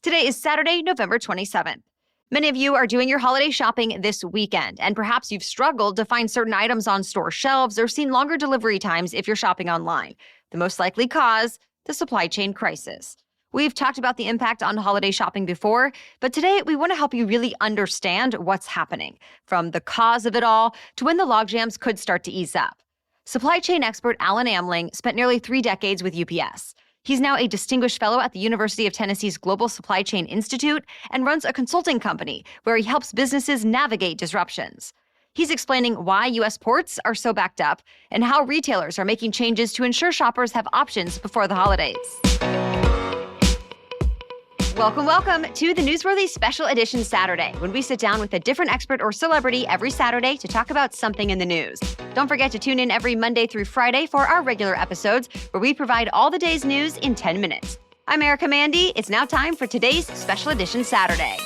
Today is Saturday, November 27th. Many of you are doing your holiday shopping this weekend, and perhaps you've struggled to find certain items on store shelves or seen longer delivery times if you're shopping online. The most likely cause, the supply chain crisis. We've talked about the impact on holiday shopping before, but today we want to help you really understand what's happening, from the cause of it all to when the logjams could start to ease up. Supply chain expert Alan Amling spent nearly 3 decades with UPS. He's now a distinguished fellow at the University of Tennessee's Global Supply Chain Institute and runs a consulting company where he helps businesses navigate disruptions. He's explaining why U.S. ports are so backed up and how retailers are making changes to ensure shoppers have options before the holidays. Welcome to the Newsworthy Special Edition Saturday, when we sit down with a different expert or celebrity every Saturday to talk about something in the news. Don't forget to tune in every Monday through Friday for our regular episodes, where we provide all the day's news in 10 minutes. I'm Erica Mandy. It's now time for today's Special Edition Saturday.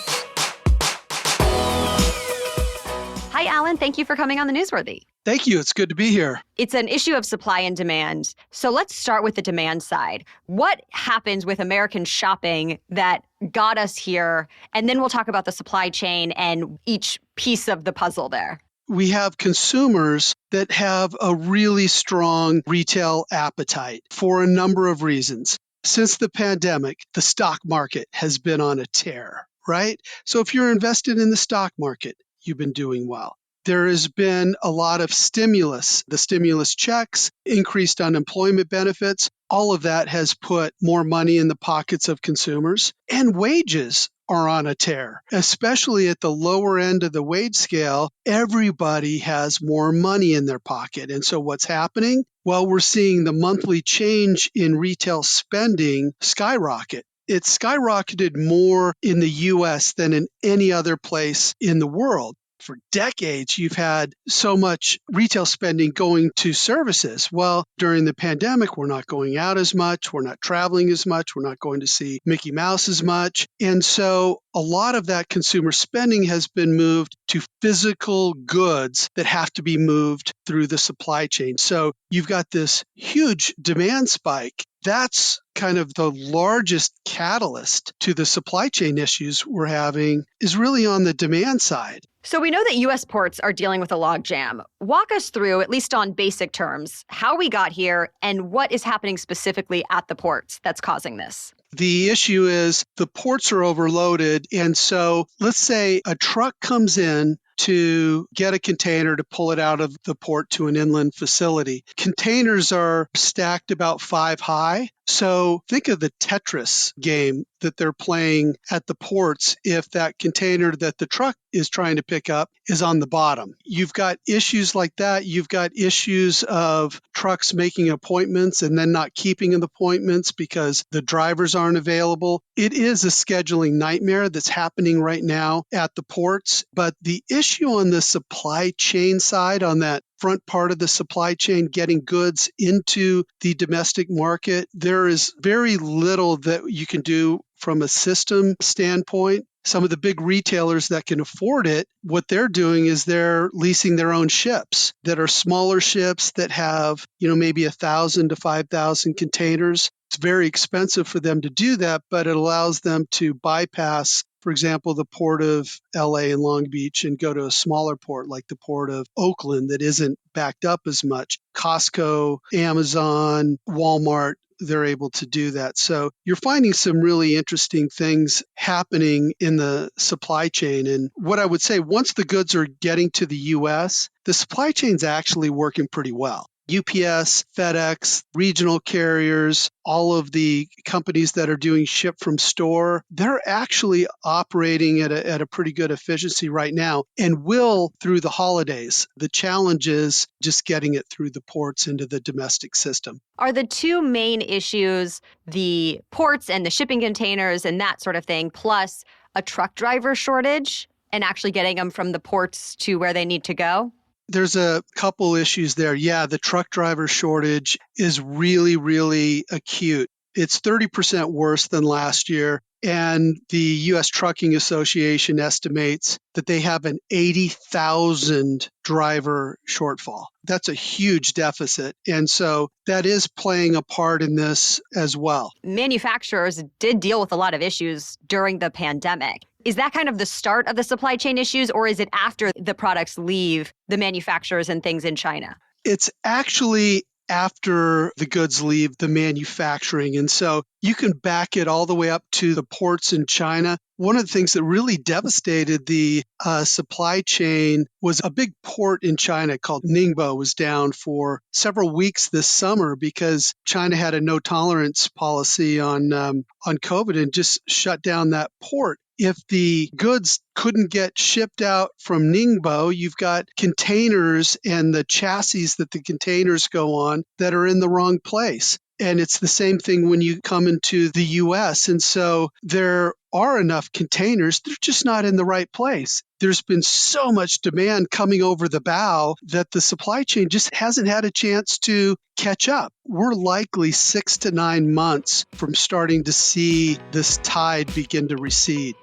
Hi, Alan. Thank you for coming on the Newsworthy. Thank you. It's good to be here. It's an issue of supply and demand. So let's start with the demand side. What happens with American shopping that got us here? And then we'll talk about the supply chain and each piece of the puzzle there. We have consumers that have a really strong retail appetite for a number of reasons. Since the pandemic, the stock market has been on a tear, right? So if you're invested in the stock market, you've been doing well. There has been a lot of stimulus, the stimulus checks, increased unemployment benefits. All of that has put more money in the pockets of consumers, and wages are on a tear, especially at the lower end of the wage scale. Everybody has more money in their pocket. And so what's happening? Well, we're seeing the monthly change in retail spending skyrocket. It skyrocketed more in the U.S. than in any other place in the world. For decades, you've had so much retail spending going to services. Well, during the pandemic, we're not going out as much. We're not traveling as much. We're not going to see Mickey Mouse as much. And so a lot of that consumer spending has been moved to physical goods that have to be moved through the supply chain. So you've got this huge demand spike. That's kind of the largest catalyst to the supply chain issues we're having, is really on the demand side. So we know that U.S. ports are dealing with a logjam. Walk us through, at least on basic terms, how we got here and what is happening specifically at the ports that's causing this. The issue is the ports are overloaded. And so let's say a truck comes in to get a container to pull it out of the port to an inland facility. Containers are stacked about 5 high. So think of the Tetris game that they're playing at the ports if that container that the truck is trying to pick up is on the bottom. You've got issues like that. You've got issues of trucks making appointments and then not keeping the appointments because the drivers aren't available. It is a scheduling nightmare that's happening right now at the ports. But the issue on the supply chain side, on that front part of the supply chain, getting goods into the domestic market, there is very little that you can do from a system standpoint. Some of the big retailers that can afford it, what they're doing is they're leasing their own ships that are smaller ships that have, maybe 1,000 to 5,000 containers. It's very expensive for them to do that, but it allows them to bypass, for example, the port of LA and Long Beach and go to a smaller port like the port of Oakland that isn't backed up as much. Costco, Amazon, Walmart, they're able to do that. So you're finding some really interesting things happening in the supply chain. And what I would say, once the goods are getting to the U.S., the supply chain's actually working pretty well. UPS, FedEx, regional carriers, all of the companies that are doing ship from store, they're actually operating at a pretty good efficiency right now and will through the holidays. The challenge is just getting it through the ports into the domestic system. Are the two main issues the ports and the shipping containers and that sort of thing, plus a truck driver shortage and actually getting them from the ports to where they need to go? There's a couple issues there. Yeah, the truck driver shortage is really, really acute. It's 30% worse than last year. And the U.S. Trucking Association estimates that they have an 80,000 driver shortfall. That's a huge deficit. And so that is playing a part in this as well. Manufacturers did deal with a lot of issues during the pandemic. Is that kind of the start of the supply chain issues, or is it after the products leave the manufacturers and things in China? It's actually after the goods leave the manufacturing. And so you can back it all the way up to the ports in China. One of the things that really devastated the supply chain was a big port in China called Ningbo was down for several weeks this summer because China had a no tolerance policy on COVID and just shut down that port. If the goods couldn't get shipped out from Ningbo, you've got containers and the chassis that the containers go on that are in the wrong place. And it's the same thing when you come into the U.S. And so there are enough containers, they're just not in the right place. There's been so much demand coming over the bow that the supply chain just hasn't had a chance to catch up. We're likely 6 to 9 months from starting to see this tide begin to recede.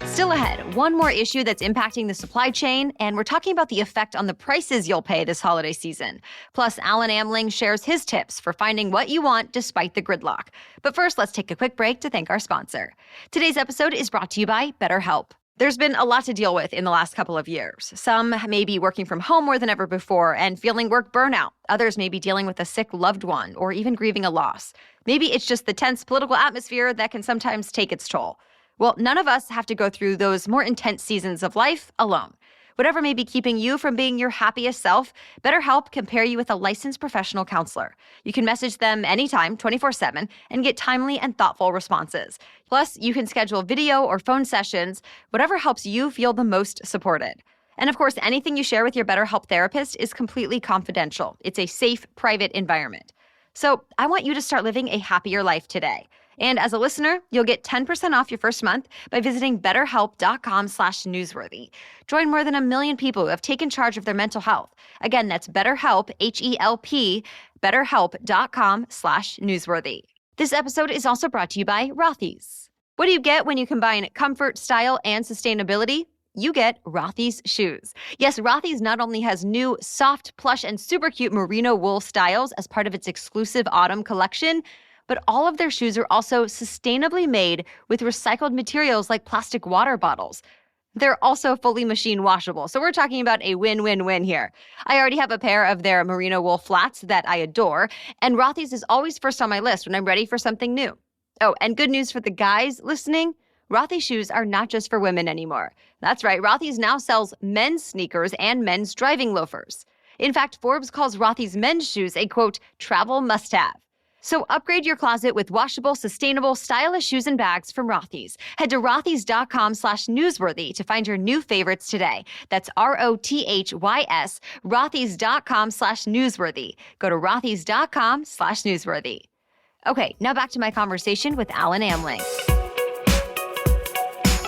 Still ahead, one more issue that's impacting the supply chain, and we're talking about the effect on the prices you'll pay this holiday season. Plus, Alan Amling shares his tips for finding what you want despite the gridlock. But first, let's take a quick break to thank our sponsor. Today's episode is brought to you by BetterHelp. There's been a lot to deal with in the last couple of years. Some may be working from home more than ever before and feeling work burnout. Others may be dealing with a sick loved one or even grieving a loss. Maybe it's just the tense political atmosphere that can sometimes take its toll. Well, none of us have to go through those more intense seasons of life alone. Whatever may be keeping you from being your happiest self, BetterHelp can pair you with a licensed professional counselor. You can message them anytime, 24/7, and get timely and thoughtful responses. Plus, you can schedule video or phone sessions, whatever helps you feel the most supported. And of course, anything you share with your BetterHelp therapist is completely confidential. It's a safe, private environment. So I want you to start living a happier life today. And as a listener, you'll get 10% off your first month by visiting betterhelp.com/newsworthy. Join more than 1 million people who have taken charge of their mental health. Again, that's BetterHelp, H-E-L-P, betterhelp.com/newsworthy. This episode is also brought to you by Rothy's. What do you get when you combine comfort, style, and sustainability? You get Rothy's shoes. Yes, Rothy's not only has new, soft, plush, and super cute merino wool styles as part of its exclusive autumn collection, but all of their shoes are also sustainably made with recycled materials like plastic water bottles. They're also fully machine washable, so we're talking about a win-win-win here. I already have a pair of their merino wool flats that I adore, and Rothy's is always first on my list when I'm ready for something new. Oh, and good news for the guys listening, Rothy's shoes are not just for women anymore. That's right, Rothy's now sells men's sneakers and men's driving loafers. In fact, Forbes calls Rothy's men's shoes a, quote, travel must-have. So upgrade your closet with washable, sustainable, stylish shoes and bags from Rothy's. Head to rothys.com/newsworthy to find your new favorites today. That's ROTHYS, rothys.com/newsworthy. Go to rothys.com/newsworthy. Okay, now back to my conversation with Alan Amling.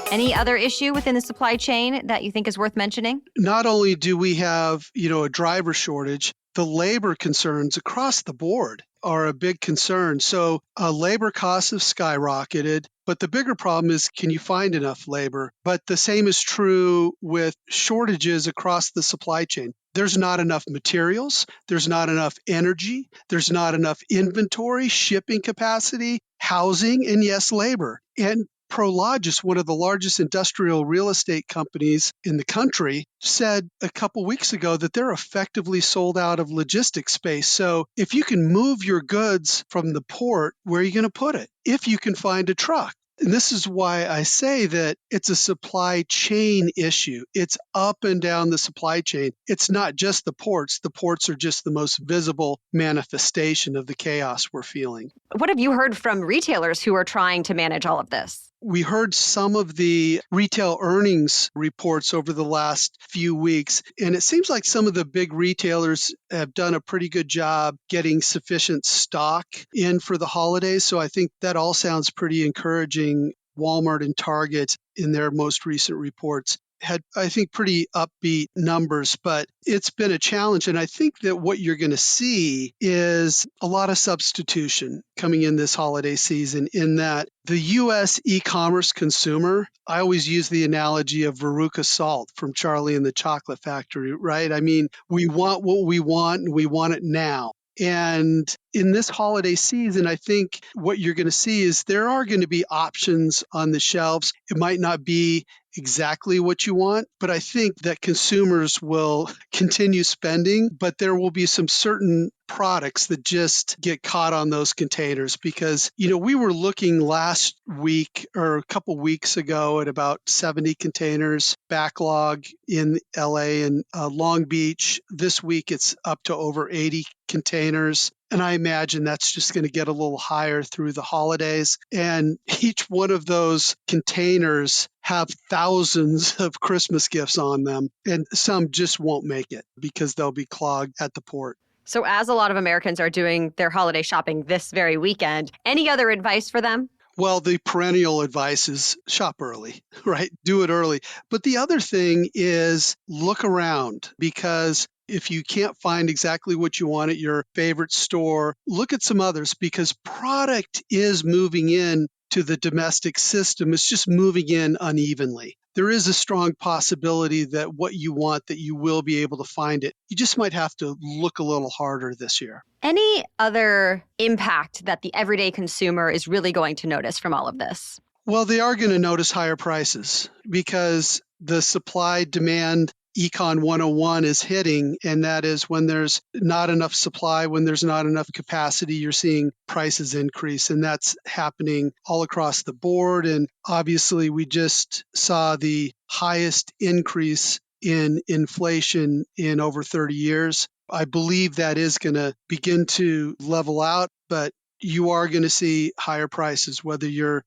Any other issue within the supply chain that you think is worth mentioning? Not only do we have, a driver shortage, the labor concerns across the board are a big concern. So labor costs have skyrocketed, but the bigger problem is, can you find enough labor? But the same is true with shortages across the supply chain. There's not enough materials, there's not enough energy, there's not enough inventory, shipping capacity, housing, and yes, labor. And Prologis, one of the largest industrial real estate companies in the country, said a couple weeks ago that they're effectively sold out of logistics space. So if you can move your goods from the port, where are you going to put it? If you can find a truck. And this is why I say that it's a supply chain issue. It's up and down the supply chain. It's not just the ports. The ports are just the most visible manifestation of the chaos we're feeling. What have you heard from retailers who are trying to manage all of this? We heard some of the retail earnings reports over the last few weeks, and it seems like some of the big retailers have done a pretty good job getting sufficient stock in for the holidays. So I think that all sounds pretty encouraging. Walmart and Target, in their most recent reports, had, I think, pretty upbeat numbers, but it's been a challenge. And I think that what you're going to see is a lot of substitution coming in this holiday season, in that the U.S. e-commerce consumer, I always use the analogy of Veruca Salt from Charlie and the Chocolate Factory, right? I mean, we want what we want and we want it now. And in this holiday season, I think what you're going to see is there are going to be options on the shelves. It might not be exactly what you want, but I think that consumers will continue spending, but there will be some certain products that just get caught on those containers because, we were looking last week or a couple weeks ago at about 70 containers backlog in LA and Long Beach. This week it's up to over 80 containers. And I imagine that's just going to get a little higher through the holidays. And each one of those containers have thousands of Christmas gifts on them. And some just won't make it because they'll be clogged at the port. So as a lot of Americans are doing their holiday shopping this very weekend, any other advice for them? Well, the perennial advice is shop early, right? Do it early. But the other thing is look around, because if you can't find exactly what you want at your favorite store, look at some others, because product is moving in to the domestic system. It's just moving in unevenly. There is a strong possibility that what you want, that you will be able to find it. You just might have to look a little harder this year. Any other impact that the everyday consumer is really going to notice from all of this? Well, they are going to notice higher prices because the supply-demand Econ 101 is hitting, and that is when there's not enough supply, when there's not enough capacity, you're seeing prices increase, and that's happening all across the board. And obviously, we just saw the highest increase in inflation in over 30 years. I believe that is going to begin to level out, but you are going to see higher prices, whether you're,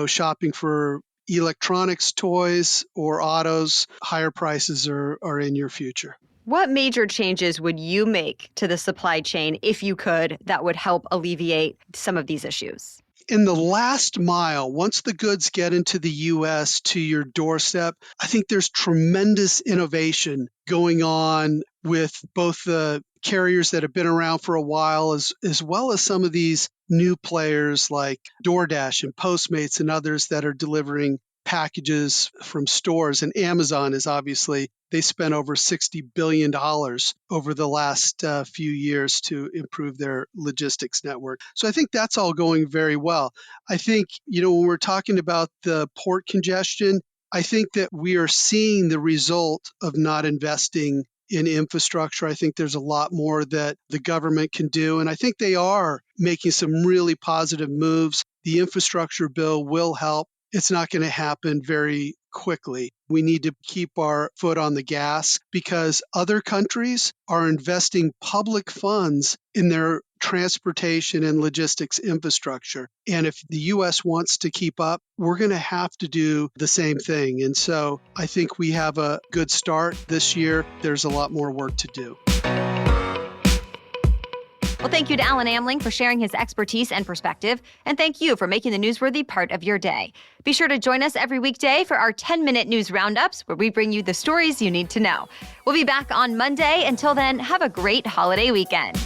shopping for electronics, toys, or autos. Higher prices are in your future. What major changes would you make to the supply chain, if you could, that would help alleviate some of these issues? In the last mile, once the goods get into the U.S. to your doorstep, I think there's tremendous innovation going on with both the carriers that have been around for a while, as well as some of these new players like DoorDash and Postmates and others that are delivering packages from stores. And Amazon is obviously, they spent over $60 billion over the last few years to improve their logistics network. So I think that's all going very well. I think, when we're talking about the port congestion, I think that we are seeing the result of not investing in infrastructure. I think there's a lot more that the government can do, and I think they are making some really positive moves. The infrastructure bill will help. It's not going to happen very quickly. We need to keep our foot on the gas because other countries are investing public funds in their transportation and logistics infrastructure. And if the U.S. wants to keep up, we're going to have to do the same thing. And so I think we have a good start this year. There's a lot more work to do. Well, thank you to Alan Amling for sharing his expertise and perspective, and thank you for making the newsworthy part of your day. Be sure to join us every weekday for our 10-minute news roundups, where we bring you the stories you need to know. We'll be back on Monday. Until then, have a great holiday weekend.